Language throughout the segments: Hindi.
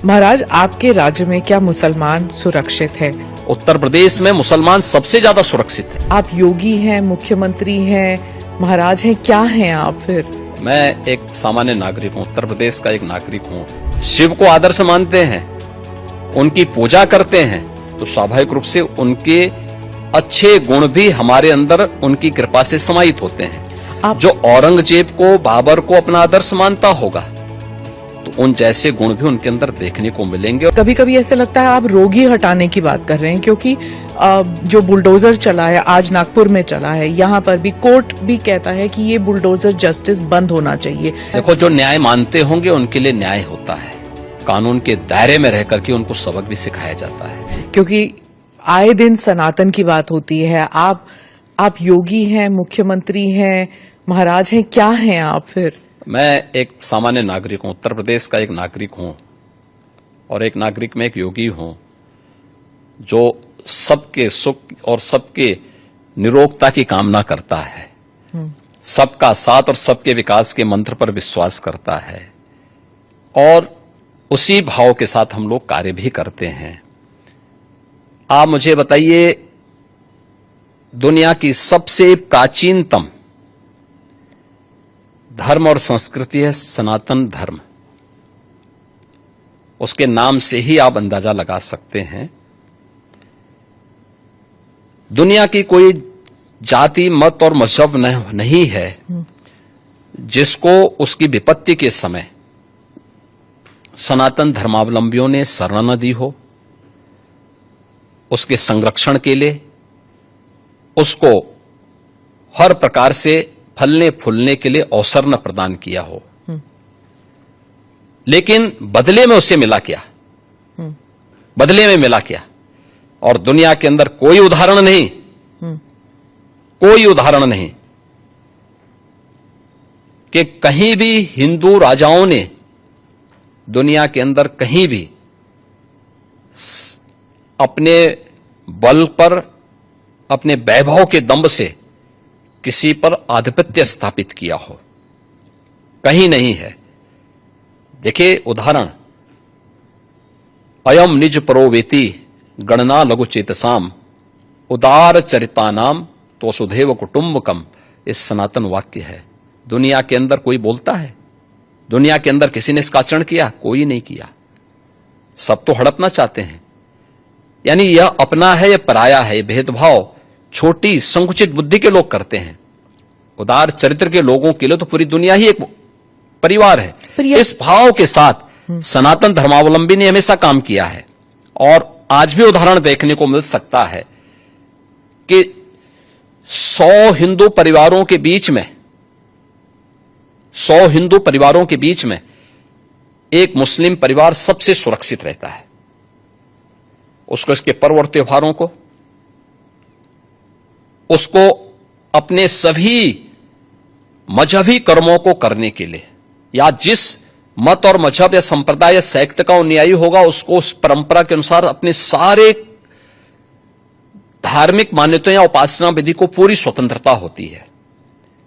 महाराज, आपके राज्य में क्या मुसलमान सुरक्षित है? उत्तर प्रदेश में मुसलमान सबसे ज्यादा सुरक्षित है। आप योगी हैं, मुख्यमंत्री हैं, महाराज हैं, क्या हैं आप फिर? मैं एक सामान्य नागरिक हूँ, उत्तर प्रदेश का एक नागरिक हूँ। शिव को आदर्श मानते हैं, उनकी पूजा करते हैं, तो स्वाभाविक रूप से उनके अच्छे गुण भी हमारे अंदर उनकी कृपा से समाहित होते हैं। जो औरंगजेब को, बाबर को अपना आदर्श मानता होगा, तो उन जैसे गुण भी उनके अंदर देखने को मिलेंगे। कभी कभी ऐसे लगता है आप रोगी हटाने की बात कर रहे हैं, क्योंकि जो बुलडोजर चला है, आज नागपुर में चला है, यहाँ पर भी कोर्ट भी कहता है कि ये बुलडोजर जस्टिस बंद होना चाहिए। देखो, जो न्याय मानते होंगे उनके लिए न्याय होता है, कानून के दायरे में रह करके उनको सबक भी सिखाया जाता है। क्योंकि आए दिन सनातन की बात होती है। आप योगी हैं, मुख्यमंत्री हैं, महाराज हैं, क्या हैं आप फिर? मैं एक सामान्य नागरिक हूँ, उत्तर प्रदेश का एक नागरिक हूँ, और एक नागरिक में एक योगी हूँ जो सबके सुख और सबके निरोगता की कामना करता है, सबका साथ और सबके विकास के मंत्र पर विश्वास करता है, और उसी भाव के साथ हम लोग कार्य भी करते हैं। आप मुझे बताइए, दुनिया की सबसे प्राचीनतम धर्म और संस्कृति है सनातन धर्म। उसके नाम से ही आप अंदाजा लगा सकते हैं। दुनिया की कोई जाति, मत और मजहब नहीं है जिसको उसकी विपत्ति के समय सनातन धर्मावलंबियों ने शरण न दी हो, उसके संरक्षण के लिए उसको हर प्रकार से फलने फूलने के लिए अवसर न प्रदान किया हो। लेकिन बदले में उसे मिला क्या? बदले में मिला क्या? और दुनिया के अंदर कोई उदाहरण नहीं, कोई उदाहरण नहीं कि कहीं भी हिंदू राजाओं ने दुनिया के अंदर कहीं भी अपने बल पर, अपने वैभव के दंभ से किसी पर आधिपत्य स्थापित किया हो, कहीं नहीं है। देखिए उदाहरण, अयम निज परोवेति गणना लघु चेतसाम उदार चरितानाम तो वसुधैव कुटुंबकम, इस सनातन वाक्य है। दुनिया के अंदर कोई बोलता है? दुनिया के अंदर किसी ने इसका आचरण किया? कोई नहीं किया। सब तो हड़पना चाहते हैं। यानी यह अपना है, यह पराया है, यह भेदभाव छोटी संकुचित बुद्धि के लोग करते हैं। उदार चरित्र के लोगों के लिए तो पूरी दुनिया ही एक परिवार है। इस भाव के साथ सनातन धर्मावलंबी ने हमेशा काम किया है, और आज भी उदाहरण देखने को मिल सकता है कि 100 हिंदू परिवारों के बीच में, 100 हिंदू परिवारों के बीच में एक मुस्लिम परिवार सबसे सुरक्षित रहता है। उसको इसके पर्व और त्योहारों को, उसको अपने सभी मजहबी कर्मों को करने के लिए, या जिस मत और मजहब या संप्रदाय या सेक्ट का अनुयायी होगा उसको उस परंपरा के अनुसार अपने सारे धार्मिक मान्यताओं या उपासना विधि को पूरी स्वतंत्रता होती है।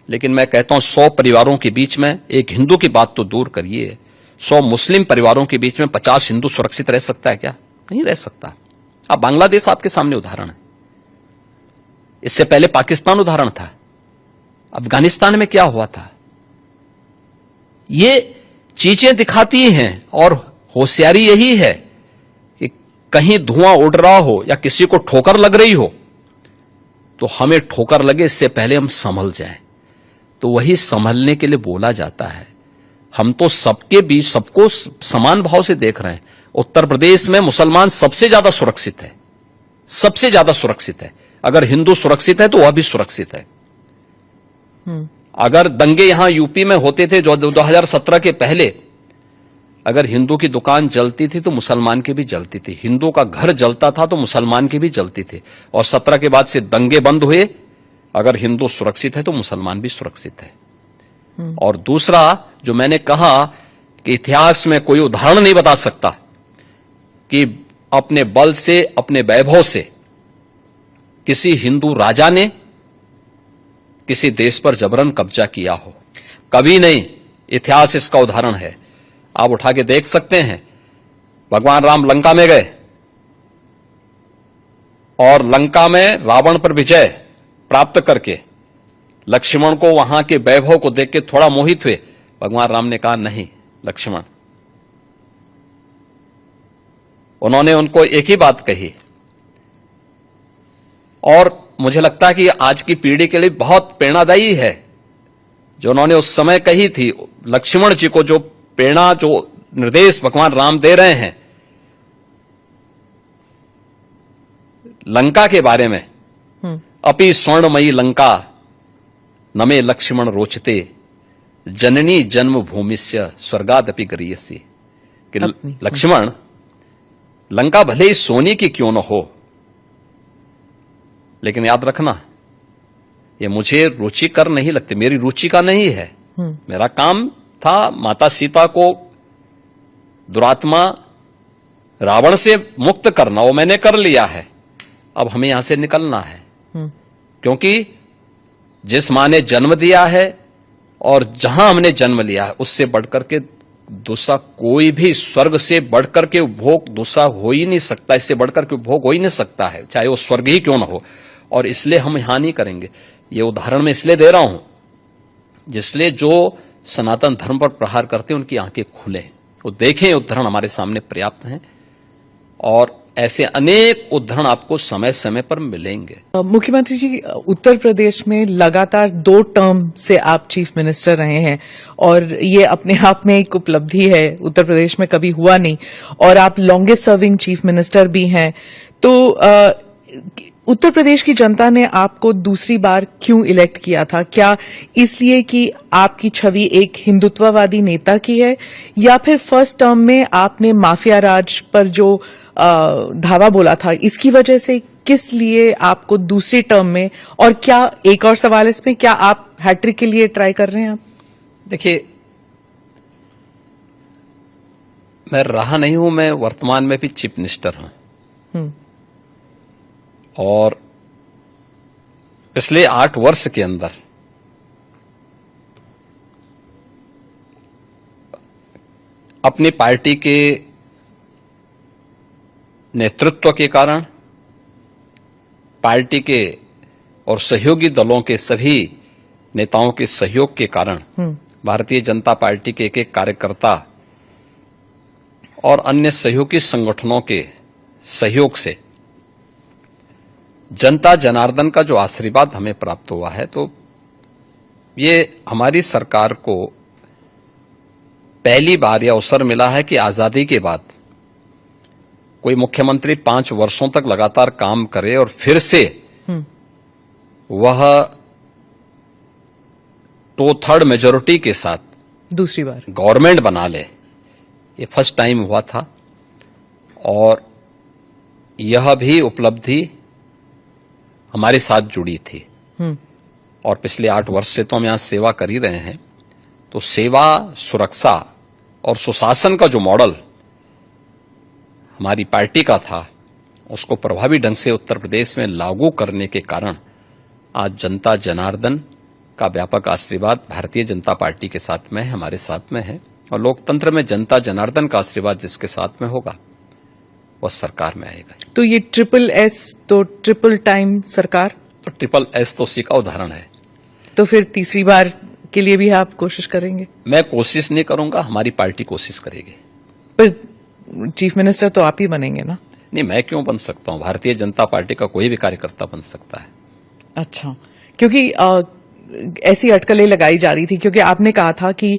लेकिन मैं कहता हूं 100 परिवारों के बीच में, एक हिंदू की बात तो दूर करिए, 100 मुस्लिम परिवारों के बीच में 50 हिंदू सुरक्षित रह सकता है क्या? नहीं रह सकता। अब बांग्लादेश आपके सामने उदाहरण है, इससे पहले पाकिस्तान उदाहरण था, अफगानिस्तान में क्या हुआ था। ये चीजें दिखाती हैं, और होशियारी यही है कि कहीं धुआं उड़ रहा हो या किसी को ठोकर लग रही हो, तो हमें ठोकर लगे इससे पहले हम संभल जाएं। तो वही संभलने के लिए बोला जाता है। हम तो सबके बीच सबको समान भाव से देख रहे हैं। उत्तर प्रदेश में मुसलमान सबसे ज्यादा सुरक्षित है, सबसे ज्यादा सुरक्षित है। अगर हिंदू सुरक्षित है तो वह भी सुरक्षित है। अगर दंगे यहां यूपी में होते थे जो 2017 के पहले, अगर हिंदू की दुकान जलती थी तो मुसलमान की भी जलती थी, हिंदू का घर जलता था तो मुसलमान की भी जलती थी। और 17 के बाद से दंगे बंद हुए। अगर हिंदू सुरक्षित है तो मुसलमान भी सुरक्षित है। और दूसरा, जो मैंने कहा कि इतिहास में कोई उदाहरण नहीं बता सकता कि अपने बल से, अपने वैभव से किसी हिंदू राजा ने किसी देश पर जबरन कब्जा किया हो, कभी नहीं। इतिहास इसका उदाहरण है, आप उठा के देख सकते हैं भगवान राम लंका में गए और लंका में रावण पर विजय प्राप्त करके लक्ष्मण को वहां के वैभव को देख के थोड़ा मोहित हुए। भगवान राम ने कहा, नहीं लक्ष्मण, उन्होंने उनको एक ही बात कही और मुझे लगता है कि आज की पीढ़ी के लिए बहुत प्रेरणादायी है जो उन्होंने उस समय कही थी। लक्ष्मण जी को जो प्रेरणा, जो निर्देश भगवान राम दे रहे हैं लंका के बारे में, अपि स्वर्णमयी लंका नमे लक्ष्मण रोचते, जननी जन्म भूमिस्य स्वर्गादपि गरीयसी, कि लक्ष्मण लंका भले ही सोने की क्यों न हो, लेकिन याद रखना ये मुझे रुचिकर नहीं लगती, मेरी रुचि का नहीं है। मेरा काम था माता सीता को दुरात्मा रावण से मुक्त करना, वो मैंने कर लिया है। अब हमें यहां से निकलना है, क्योंकि जिस मां ने जन्म दिया है और जहां हमने जन्म लिया है उससे बढ़कर के दूसरा कोई भी, स्वर्ग से बढ़कर के उपभोग दूसरा हो ही नहीं सकता, इससे बढ़कर के उपभोग हो ही नहीं सकता है, चाहे वो स्वर्ग ही क्यों ना हो। और इसलिए हम यहां नहीं करेंगे। ये उदाहरण मैं इसलिए दे रहा हूं जिसलिए जो सनातन धर्म पर प्रहार करते हैं उनकी आंखें खुले, वो देखें। उदाहरण हमारे सामने पर्याप्त हैं और ऐसे अनेक उदाहरण आपको समय समय पर मिलेंगे। मुख्यमंत्री जी, उत्तर प्रदेश में लगातार 2 टर्म से आप चीफ मिनिस्टर रहे हैं और ये अपने आप में एक उपलब्धि है, उत्तर प्रदेश में कभी हुआ नहीं, और आप लॉन्गेस्ट सर्विंग चीफ मिनिस्टर भी हैं। तो उत्तर प्रदेश की जनता ने आपको दूसरी बार क्यों इलेक्ट किया था? क्या इसलिए कि आपकी छवि एक हिंदुत्ववादी नेता की है, या फिर फर्स्ट टर्म में आपने माफिया राज पर जो धावा बोला था इसकी वजह से? किस लिए आपको दूसरी टर्म में, और क्या एक और सवाल इसमें, क्या आप हैट्रिक के लिए ट्राई कर रहे हैं? आप देखिए, मैं रहा नहीं हूं, मैं वर्तमान में भी चीफ मिनिस्टर हूं और पिछले 8 वर्ष के अंदर अपनी पार्टी के नेतृत्व के कारण, पार्टी के और सहयोगी दलों के सभी नेताओं के सहयोग के कारण, भारतीय जनता पार्टी के एक कार्यकर्ता और अन्य सहयोगी संगठनों के सहयोग से जनता जनार्दन का जो आशीर्वाद हमें प्राप्त हुआ है, तो ये हमारी सरकार को पहली बार यह अवसर मिला है कि आजादी के बाद कोई मुख्यमंत्री 5 वर्षों तक लगातार काम करे और फिर से वह 2/3 मेजोरिटी के साथ दूसरी बार गवर्नमेंट बना ले। ये फर्स्ट टाइम हुआ था और यह भी उपलब्धि हमारे साथ जुड़ी थी। और पिछले 8 वर्ष से तो हम यहां सेवा कर ही रहे हैं, तो सेवा, सुरक्षा और सुशासन का जो मॉडल हमारी पार्टी का था उसको प्रभावी ढंग से उत्तर प्रदेश में लागू करने के कारण आज जनता जनार्दन का व्यापक आशीर्वाद भारतीय जनता पार्टी के साथ में है, हमारे साथ में है। और लोकतंत्र में जनता जनार्दन का आशीर्वाद जिसके साथ में होगा वह सरकार में आएगा। तो ये SSS तो ट्रिपल टाइम सरकार, तो SSS तो उसी का उदाहरण है। तो फिर तीसरी बार के लिए भी आप कोशिश करेंगे? मैं कोशिश नहीं करूंगा, हमारी पार्टी कोशिश करेगी। पर चीफ मिनिस्टर तो आप ही बनेंगे ना? नहीं, मैं क्यों बन सकता हूं? भारतीय जनता पार्टी का कोई भी कार्यकर्ता बन सकता है। अच्छा, क्योंकि ऐसी अटकलें लगाई जा रही थी, क्योंकि आपने कहा था कि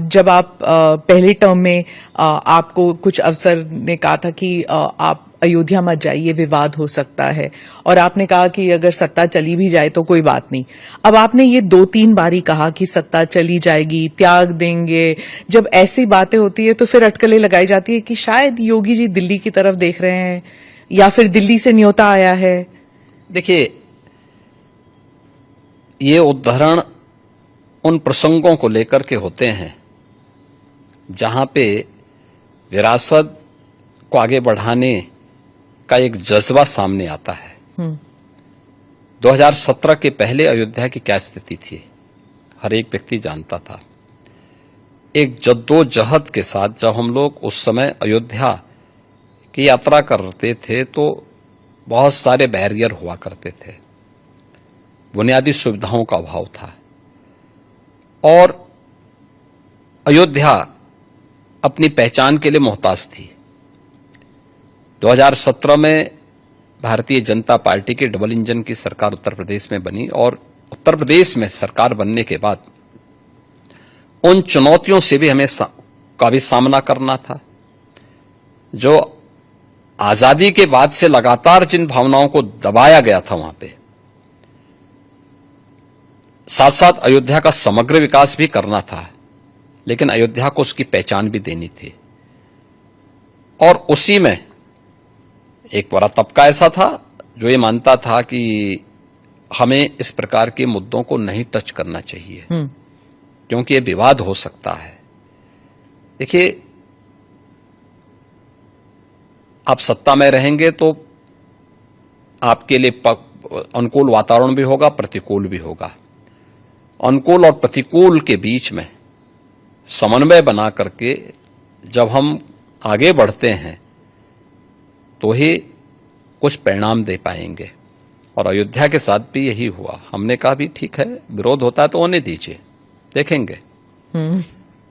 जब आप पहले टर्म में आपको कुछ अफसर ने कहा था कि आप अयोध्या मत जाइए, विवाद हो सकता है, और आपने कहा कि अगर सत्ता चली भी जाए तो कोई बात नहीं। अब आपने ये 2-3 बार ही कहा कि सत्ता चली जाएगी, त्याग देंगे। जब ऐसी बातें होती है तो फिर अटकलें लगाई जाती है कि शायद योगी जी दिल्ली की तरफ देख रहे हैं या फिर दिल्ली से न्योता आया है। देखिए, ये उदाहरण उन प्रसंगों को लेकर के होते हैं जहां पे विरासत को आगे बढ़ाने का एक जज्बा सामने आता है। 2017 के पहले अयोध्या की क्या स्थिति थी हर एक व्यक्ति जानता था। एक जद्दोजहद के साथ जब हम लोग उस समय अयोध्या की यात्रा करते थे तो बहुत सारे बैरियर हुआ करते थे, बुनियादी सुविधाओं का अभाव था और अयोध्या अपनी पहचान के लिए मोहताज थी। 2017 में भारतीय जनता पार्टी की डबल इंजन की सरकार उत्तर प्रदेश में बनी और उत्तर प्रदेश में सरकार बनने के बाद उन चुनौतियों से भी हमें का भी सामना करना था। जो आजादी के बाद से लगातार जिन भावनाओं को दबाया गया था वहां पे, साथ साथ अयोध्या का समग्र विकास भी करना था, लेकिन अयोध्या को उसकी पहचान भी देनी थी। और उसी में एक बड़ा तबका ऐसा था जो ये मानता था कि हमें इस प्रकार के मुद्दों को नहीं टच करना चाहिए क्योंकि ये विवाद हो सकता है। देखिए, आप सत्ता में रहेंगे तो आपके लिए अनुकूल वातावरण भी होगा, प्रतिकूल भी होगा। अनुकूल और प्रतिकूल के बीच में समन्वय बना करके जब हम आगे बढ़ते हैं तो ही कुछ परिणाम दे पाएंगे। और अयोध्या के साथ भी यही हुआ। हमने कहा भी ठीक है, विरोध होता है तो होने दीजिए, देखेंगे।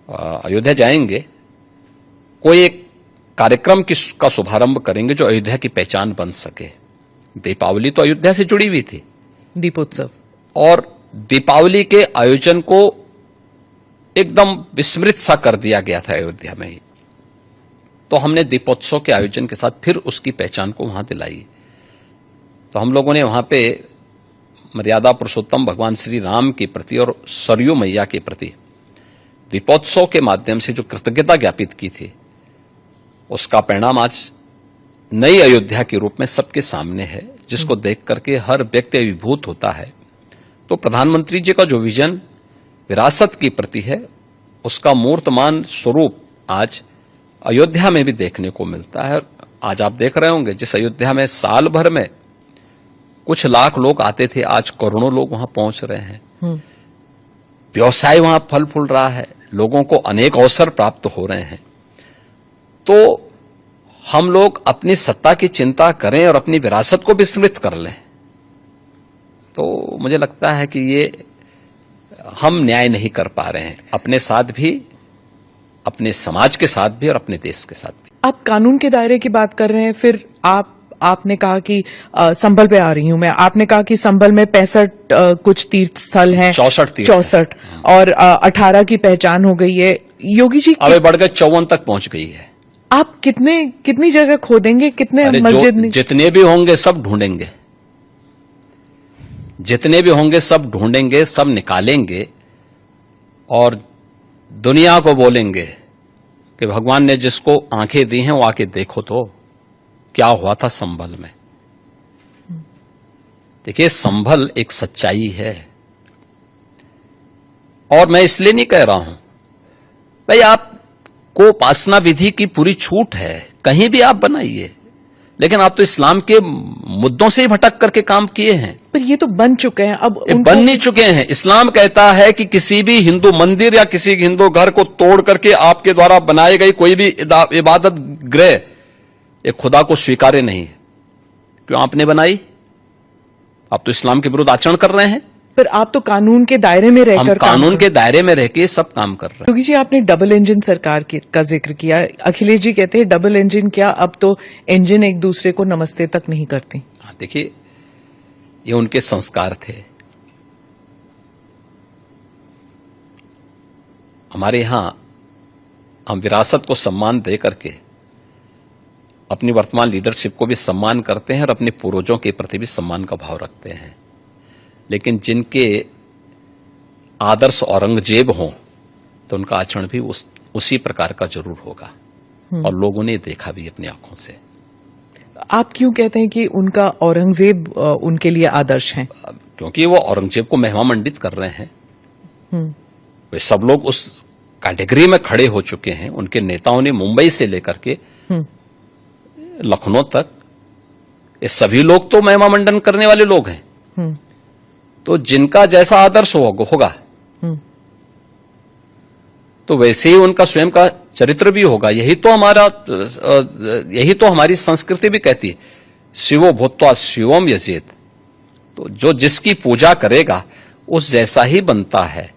अयोध्या जाएंगे, कोई एक कार्यक्रम का शुभारंभ करेंगे जो अयोध्या की पहचान बन सके। दीपावली तो अयोध्या से जुड़ी हुई थी, दीपोत्सव, और दीपावली के आयोजन को एकदम विस्मृत सा कर दिया गया था अयोध्या में ही। तो हमने दीपोत्सव के आयोजन के साथ फिर उसकी पहचान को वहां दिलाई। तो हम लोगों ने वहां पे मर्यादा पुरुषोत्तम भगवान श्री राम के प्रति और सरयू मैया के प्रति दीपोत्सव के माध्यम से जो कृतज्ञता ज्ञापित की थी, उसका परिणाम आज नई अयोध्या के रूप में सबके सामने है, जिसको देख करके हर व्यक्ति अभिभूत होता है। तो प्रधानमंत्री जी का जो विजन विरासत की प्रति है, उसका मूर्तमान स्वरूप आज अयोध्या में भी देखने को मिलता है। आज आप देख रहे होंगे, जिस अयोध्या में साल भर में कुछ लाख लोग आते थे, आज करोड़ों लोग वहां पहुंच रहे हैं। व्यवसाय वहां फल फूल रहा है, लोगों को अनेक अवसर प्राप्त हो रहे हैं। तो हम लोग अपनी सत्ता की चिंता करें और अपनी विरासत को विस्मृत कर लें, तो मुझे लगता है कि ये हम न्याय नहीं कर पा रहे हैं, अपने साथ भी, अपने समाज के साथ भी और अपने देश के साथ भी। आप कानून के दायरे की बात कर रहे हैं, फिर आपने कहा कि संभल पे आ रही हूं मैं, आपने कहा कि संभल में 65 कुछ तीर्थ स्थल हैं, 64 और 18 की पहचान हो गई है। योगी जी अब बढ़ गए 54 तक पहुंच गई है। आप कितनी जगह खोदेंगे, कितने मस्जिद? जितने भी होंगे सब ढूंढेंगे, जितने भी होंगे सब ढूंढेंगे, सब निकालेंगे और दुनिया को बोलेंगे कि भगवान ने जिसको आंखें दी हैं वो आके देखो तो क्या हुआ था संभल में। देखिए, संभल एक सच्चाई है और मैं इसलिए नहीं कह रहा हूं भाई आपको उपासना विधि की पूरी छूट है, कहीं भी आप बनाइए, लेकिन आप तो इस्लाम के मुद्दों से ही भटक करके काम किए हैं। पर ये तो बन चुके हैं, अब बन नहीं चुके हैं। इस्लाम कहता है कि किसी भी हिंदू मंदिर या किसी हिंदू घर को तोड़ करके आपके द्वारा बनाई गई कोई भी इबादत गृह ये खुदा को स्वीकार्य नहीं है। क्यों आपने बनाई? आप तो इस्लाम के विरुद्ध आचरण कर रहे हैं। पर आप तो कानून के दायरे में रहकर, हम कानून के दायरे में रहकर सब काम कर रहे हैं। योगी जी, आपने डबल इंजन सरकार का जिक्र किया। अखिलेश जी कहते हैं डबल इंजन क्या, अब तो इंजन एक दूसरे को नमस्ते तक नहीं करती। देखिए, ये उनके संस्कार थे। हमारे यहां हम विरासत को सम्मान दे करके अपनी वर्तमान लीडरशिप को भी सम्मान करते हैं और अपने पूर्वजों के प्रति भी सम्मान का भाव रखते हैं। लेकिन जिनके आदर्श औरंगजेब हों तो उनका आचरण भी उसी प्रकार का जरूर होगा और लोगों ने देखा भी अपनी आंखों से। आप क्यों कहते हैं कि उनका औरंगजेब उनके लिए आदर्श हैं? क्योंकि वो औरंगजेब को महिमा मंडित कर रहे हैं। वे सब लोग उस कैटेगरी में खड़े हो चुके हैं। उनके नेताओं ने मुंबई से लेकर के लखनऊ तक ये सभी लोग तो महिमा मंडन करने वाले लोग हैं। तो जिनका जैसा आदर्श होगा तो वैसे ही उनका स्वयं का चरित्र भी होगा। यही तो हमारी संस्कृति भी कहती है, शिवो भूत्वा शिवम यजेत। तो जो जिसकी पूजा करेगा उस जैसा ही बनता है।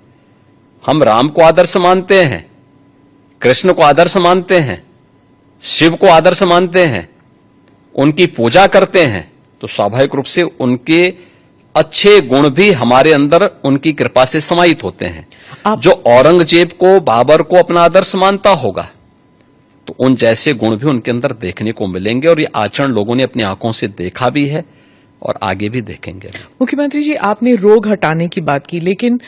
हम राम को आदर्श मानते हैं, कृष्ण को आदर्श मानते हैं, शिव को आदर्श मानते हैं, उनकी पूजा करते हैं, तो स्वाभाविक रूप से उनके अच्छे गुण भी हमारे अंदर उनकी कृपा से समाहित होते हैं। जो औरंगजेब को, बाबर को अपना आदर्श मानता होगा, तो उन जैसे गुण भी उनके अंदर देखने को मिलेंगे, और ये आचरण लोगों ने अपनी आंखों से देखा भी है और आगे भी देखेंगे। मुख्यमंत्री जी, आपने रोग हटाने की बात की, लेकिन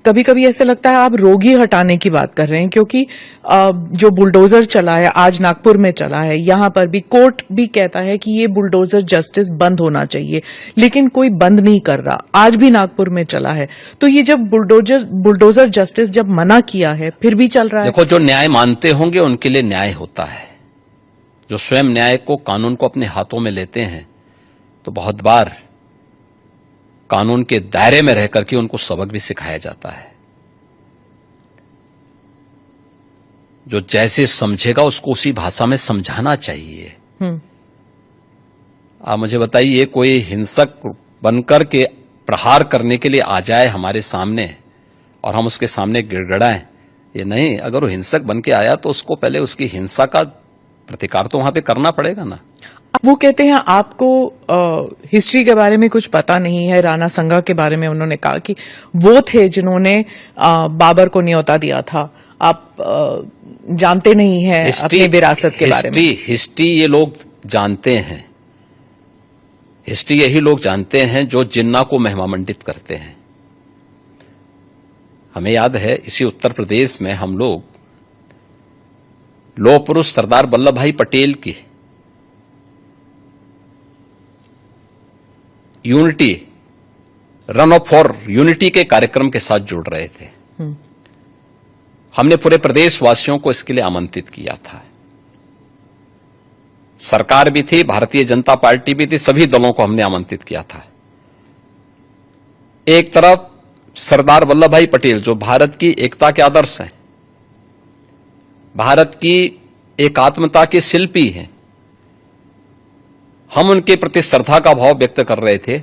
कभी कभी ऐसा लगता है आप रोग ही हटाने की बात कर रहे हैं, क्योंकि जो बुलडोजर चला है, आज नागपुर में चला है, यहां पर भी कोर्ट भी कहता है कि ये बुलडोजर जस्टिस बंद होना चाहिए, लेकिन कोई बंद नहीं कर रहा। आज भी नागपुर में चला है, तो ये जब बुलडोजर जस्टिस जब मना किया है, फिर भी चल रहा है। देखो, जो न्याय मानते होंगे उनके लिए न्याय होता है। जो स्वयं न्याय को, कानून को अपने हाथों में लेते हैं, तो बहुत बार कानून के दायरे में रहकर के उनको सबक भी सिखाया जाता है। जो जैसे समझेगा उसको उसी भाषा में समझाना चाहिए। आप मुझे बताइए, कोई हिंसक बनकर के प्रहार करने के लिए आ जाए हमारे सामने और हम उसके सामने गिड़गिड़ाएं, ये नहीं। अगर वो हिंसक बन के आया तो उसको पहले उसकी हिंसा का प्रतिकार तो वहां पे करना पड़ेगा ना। वो कहते हैं आपको हिस्ट्री के बारे में कुछ पता नहीं है। राणा संगा के बारे में उन्होंने कहा कि वो थे जिन्होंने बाबर को न्योता दिया था। आप जानते नहीं हैं अपनी विरासत के बारे में। हिस्ट्री ये लोग जानते हैं। हिस्ट्री यही लोग जानते हैं जो जिन्ना को महिमामंडित करते हैं। हमें याद है, इसी उत्तर प्रदेश में हम लोग लौह पुरुष सरदार वल्लभ भाई पटेल की unity, run up for unity के कार्यक्रम के साथ जुड़ रहे थे। हमने पूरे प्रदेशवासियों को इसके लिए आमंत्रित किया था। सरकार भी थी, भारतीय जनता पार्टी भी थी, सभी दलों को हमने आमंत्रित किया था। एक तरफ सरदार वल्लभ भाई पटेल जो भारत की एकता के आदर्श हैं, भारत की एकात्मता के शिल्पी हैं, हम उनके प्रति श्रद्धा का भाव व्यक्त कर रहे थे,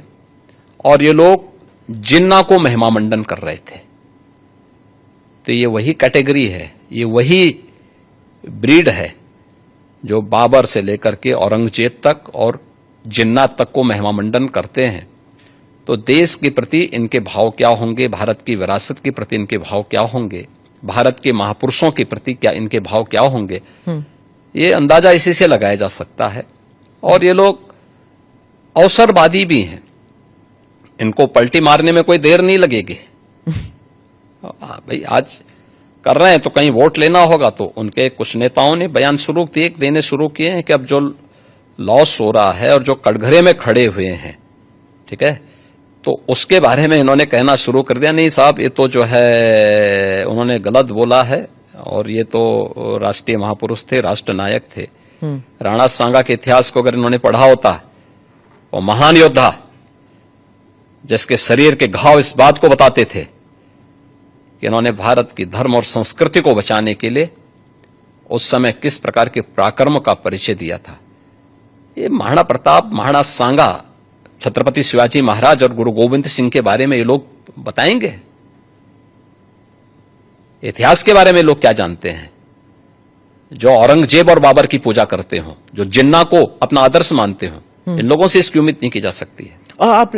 और ये लोग जिन्ना को महिमामंडन कर रहे थे। तो ये वही कैटेगरी है, ये वही ब्रीड है जो बाबर से लेकर के औरंगजेब तक और जिन्ना तक को महिमामंडन करते हैं। तो देश के प्रति इनके भाव क्या होंगे, भारत की विरासत के प्रति इनके भाव क्या होंगे, भारत के महापुरुषों के प्रति क्या इनके भाव क्या होंगे, ये अंदाजा इसी से लगाया जा सकता है। और ये लोग अवसरवादी भी हैं, इनको पलटी मारने में कोई देर नहीं लगेगी। भाई आज कर रहे हैं तो कहीं वोट लेना होगा, तो उनके कुछ नेताओं ने बयान देने शुरू किए हैं कि अब जो लॉस हो रहा है और जो कटघरे में खड़े हुए हैं, ठीक है, तो उसके बारे में इन्होंने कहना शुरू कर दिया, नहीं साहब ये तो जो है उन्होंने गलत बोला है, और ये तो राष्ट्रीय महापुरुष थे, राष्ट्र नायक थे। राणा सांगा के इतिहास को अगर इन्होंने पढ़ा होता, वो महान योद्धा जिसके शरीर के घाव इस बात को बताते थे कि इन्होंने भारत की धर्म और संस्कृति को बचाने के लिए उस समय किस प्रकार के पराक्रम का परिचय दिया था। ये महाराणा प्रताप, महाराणा सांगा, छत्रपति शिवाजी महाराज और गुरु गोविंद सिंह के बारे में ये लोग बताएंगे। इतिहास के बारे में लोग क्या जानते हैं? जो औरंगजेब और बाबर की पूजा करते हो, जो जिन्ना को अपना आदर्श मानते हो, इन लोगों से इसकी उम्मीद नहीं की जा सकती है। आप